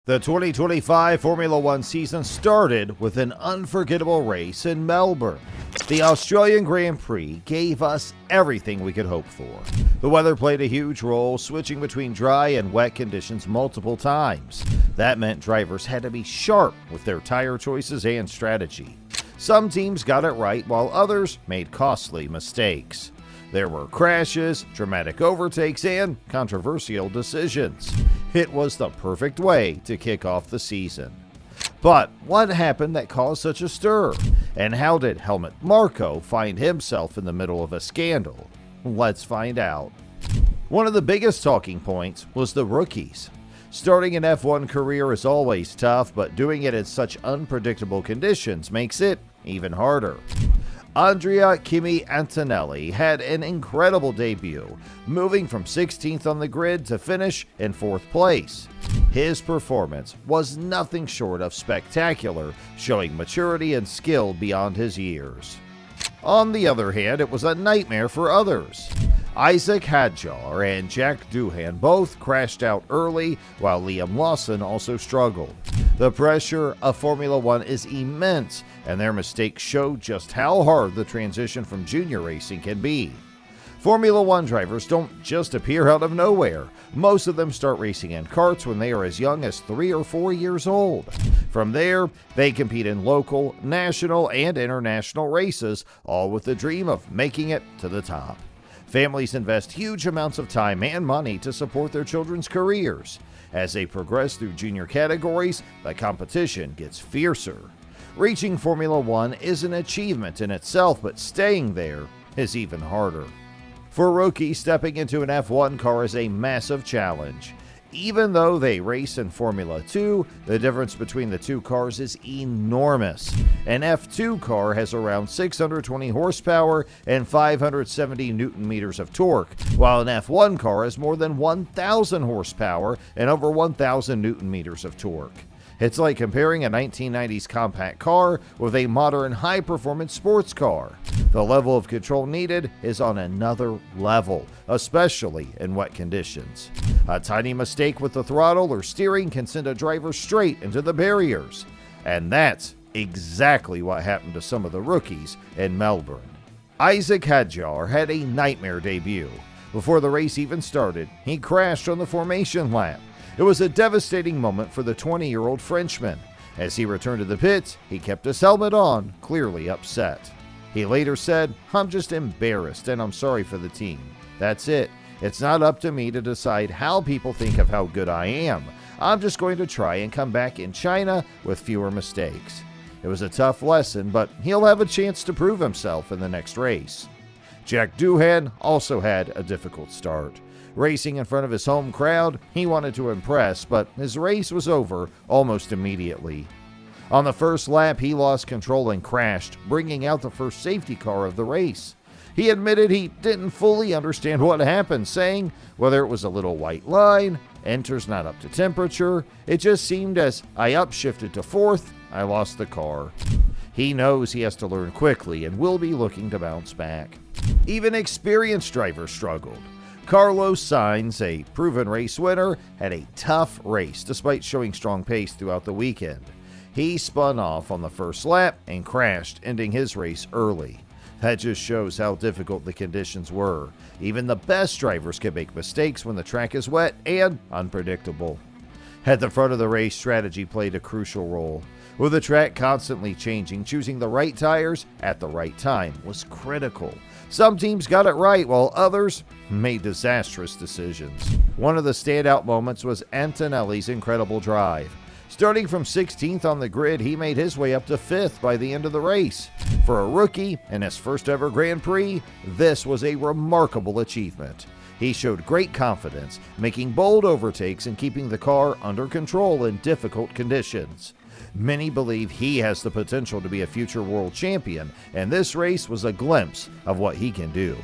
The 2025 Formula One season started with an unforgettable race in Melbourne. The Australian Grand Prix gave us everything we could hope for. The weather played a huge role, switching between dry and wet conditions multiple times. That meant drivers had to be sharp with their tire choices and strategy. Some teams got it right, while others made costly mistakes. There were crashes, dramatic overtakes, and controversial decisions. It was the perfect way to kick off the season. But what happened that caused such a stir? And how did Helmut Marko find himself in the middle of a scandal? Let's find out. One of the biggest talking points was the rookies. Starting an F1 career is always tough, but doing it in such unpredictable conditions makes it even harder. Andrea Kimi Antonelli had an incredible debut, moving from 16th on the grid to finish in 4th place. His performance was nothing short of spectacular, showing maturity and skill beyond his years. On the other hand, it was a nightmare for others. Isaac Hadjar and Jack Doohan both crashed out early, while Liam Lawson also struggled. The pressure of Formula One is immense, and their mistakes show just how hard the transition from junior racing can be. Formula One drivers don't just appear out of nowhere. Most of them start racing in karts when they are as young as 3 or 4 years old. From there, they compete in local, national, and international races, all with the dream of making it to the top. Families invest huge amounts of time and money to support their children's careers. As they progress through junior categories, the competition gets fiercer. Reaching Formula One is an achievement in itself, but staying there is even harder. For rookies, stepping into an F1 car is a massive challenge. Even though they race in Formula 2, the difference between the two cars is enormous. An F2 car has around 620 horsepower and 570 newton meters of torque, while an F1 car has more than 1,000 horsepower and over 1,000 newton meters of torque. It's like comparing a 1990s compact car with a modern high-performance sports car. The level of control needed is on another level, especially in wet conditions. A tiny mistake with the throttle or steering can send a driver straight into the barriers. And that's exactly what happened to some of the rookies in Melbourne. Isaac Hadjar had a nightmare debut. Before the race even started, he crashed on the formation lap. It was a devastating moment for the 20-year-old Frenchman. As he returned to the pits, he kept his helmet on, clearly upset. He later said, "I'm just embarrassed and I'm sorry for the team. That's it. It's not up to me to decide how people think of how good I am. I'm just going to try and come back in China with fewer mistakes." It was a tough lesson, but he'll have a chance to prove himself in the next race. Jack Doohan also had a difficult start. Racing in front of his home crowd, he wanted to impress, but his race was over almost immediately. On the first lap, he lost control and crashed, bringing out the first safety car of the race. He admitted he didn't fully understand what happened, saying whether it was a little white line, enters not up to temperature, it just seemed as I upshifted to 4th, I lost the car. He knows he has to learn quickly and will be looking to bounce back. Even experienced drivers struggled. Carlos Sainz, a proven race winner, had a tough race despite showing strong pace throughout the weekend. He spun off on the first lap and crashed, ending his race early. That just shows how difficult the conditions were. Even the best drivers can make mistakes when the track is wet and unpredictable. At the front of the race, strategy played a crucial role. With the track constantly changing, choosing the right tires at the right time was critical. Some teams got it right, while others made disastrous decisions. One of the standout moments was Antonelli's incredible drive. Starting from 16th on the grid, he made his way up to 5th by the end of the race. For a rookie in his first ever Grand Prix, this was a remarkable achievement. He showed great confidence, making bold overtakes and keeping the car under control in difficult conditions. Many believe he has the potential to be a future world champion, and this race was a glimpse of what he can do.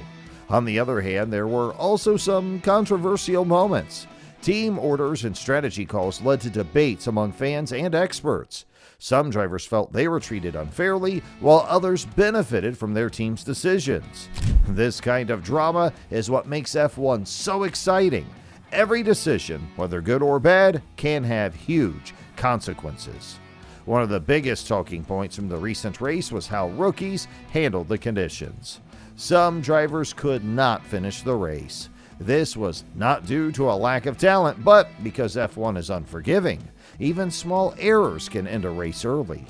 On the other hand, there were also some controversial moments. Team orders and strategy calls led to debates among fans and experts. Some drivers felt they were treated unfairly, while others benefited from their team's decisions. This kind of drama is what makes F1 so exciting. Every decision, whether good or bad, can have huge consequences. One of the biggest talking points from the recent race was how rookies handled the conditions. Some drivers could not finish the race. This was not due to a lack of talent, but because F1 is unforgiving. Even small errors can end a race early.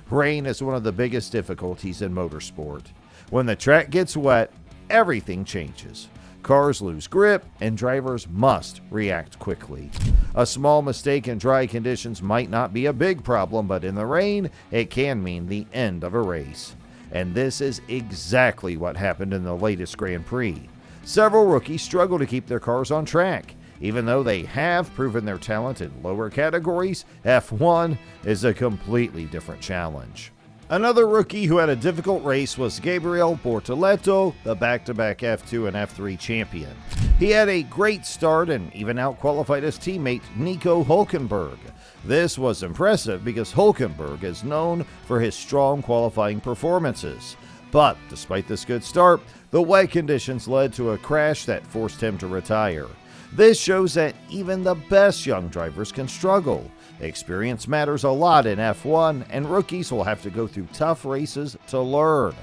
Rain is one of the biggest difficulties in motorsport. When the track gets wet, everything changes. Cars lose grip, and drivers must react quickly. A small mistake in dry conditions might not be a big problem, but in the rain, it can mean the end of a race. And this is exactly what happened in the latest Grand Prix. Several rookies struggle to keep their cars on track. Even though they have proven their talent in lower categories, F1 is a completely different challenge. Another rookie who had a difficult race was Gabriel Bortoleto, the back-to-back F2 and F3 champion. He had a great start and even outqualified his teammate Nico Hülkenberg. This was impressive because Hülkenberg is known for his strong qualifying performances. But despite this good start, the wet conditions led to a crash that forced him to retire. This shows that even the best young drivers can struggle. Experience matters a lot in F1, and rookies will have to go through tough races to learn.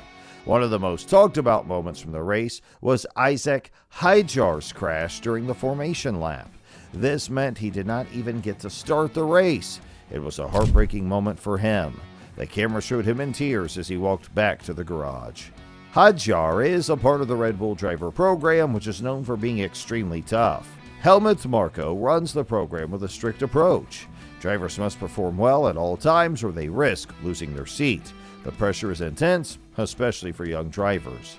One of the most talked about moments from the race was Isaac Hajjar's crash during the formation lap. This meant he did not even get to start the race. It was a heartbreaking moment for him. The camera showed him in tears as he walked back to the garage. Hajjar is a part of the Red Bull driver program, which is known for being extremely tough. Helmut Marko runs the program with a strict approach. Drivers must perform well at all times or they risk losing their seat. The pressure is intense, especially for young drivers.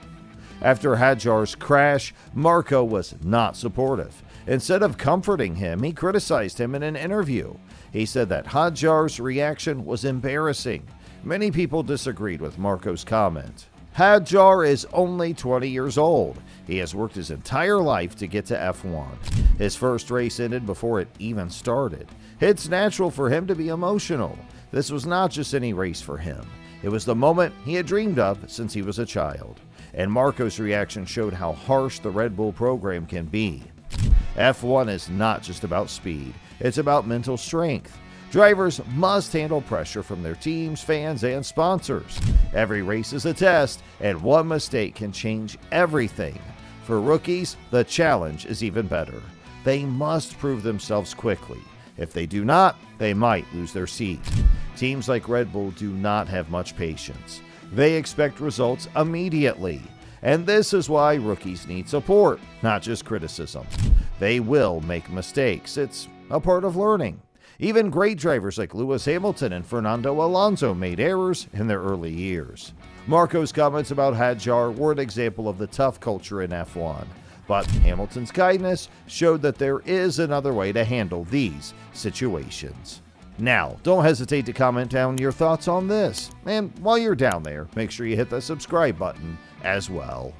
After Hajjar's crash, Marko was not supportive. Instead of comforting him, he criticized him in an interview. He said that Hajjar's reaction was embarrassing. Many people disagreed with Marko's comment. Hajjar is only 20 years old. He has worked his entire life to get to F1. His first race ended before it even started. It's natural for him to be emotional. This was not just any race for him. It was the moment he had dreamed of since he was a child. And Marko's reaction showed how harsh the Red Bull program can be. F1 is not just about speed. It's about mental strength. Drivers must handle pressure from their teams, fans, and sponsors. Every race is a test, and one mistake can change everything. For rookies, the challenge is even better. They must prove themselves quickly. If they do not, they might lose their seat. Teams like Red Bull do not have much patience. They expect results immediately. And this is why rookies need support, not just criticism. They will make mistakes. It's a part of learning. Even great drivers like Lewis Hamilton and Fernando Alonso made errors in their early years. Marko's comments about Hajjar were an example of the tough culture in F1, but Hamilton's kindness showed that there is another way to handle these situations. Now, don't hesitate to comment down your thoughts on this, and while you're down there, make sure you hit the subscribe button as well.